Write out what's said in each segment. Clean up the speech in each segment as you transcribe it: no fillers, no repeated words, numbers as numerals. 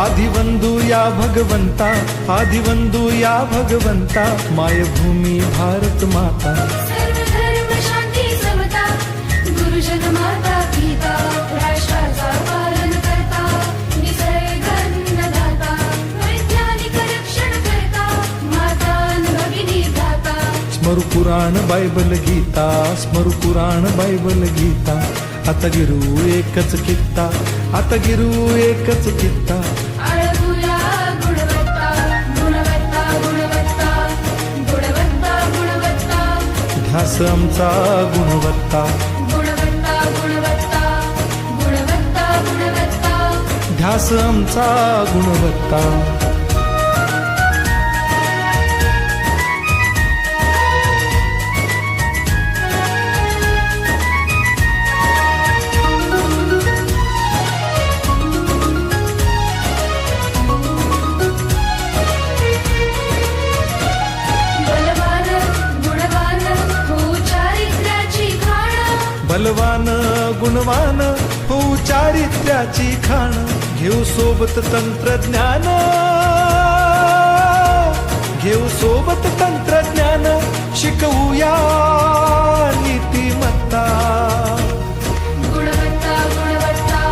आदिवंदू या भगवंता, आदिवंदू या भगवंता, मायभूमी भारत माता। सर्व धर्म शांती समता, गुरुजन माता पिता, राष्ट्राचा पालन करता, निसर्ग अन्नदाता, वैज्ञानिक रक्षण करता, माता भगिनी भ्राता। स्मरु पुराण बायबल गीता, स्मरु पुराण बायबल गीता, आता गिरू एकच कित्ता, आता गिरू एकच कित्ता। आळगुया गुणवत्ता, गुणवत्ता, गुणवत्ता, गुणवत्ता, गुणवत्ता, ध्यास आमचा गुणवत्ता, गुणवत्ता, गुणवत्ता, गुणवत्ता, गुणवत्ता। ध्यास आमचा गुणवत्ता। बलवान गुणवान हो चारित्र्याची खाण, घेऊ सोबत तंत्रज्ञान, घेऊ सोबत तंत्रज्ञान, शिकवूया नीतिमत्ता। गुणवत्ता, गुणवत्ता,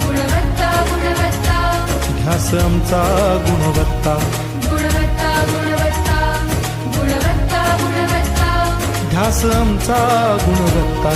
गुणवत्ता, गुणवत्ता, ध्यास आमचा गुणवत्ता, गुणवत्ता, गुणवत्ता, गुणवत्ता, गुणवत्ता। ध्यास आमचा गुणवत्ता।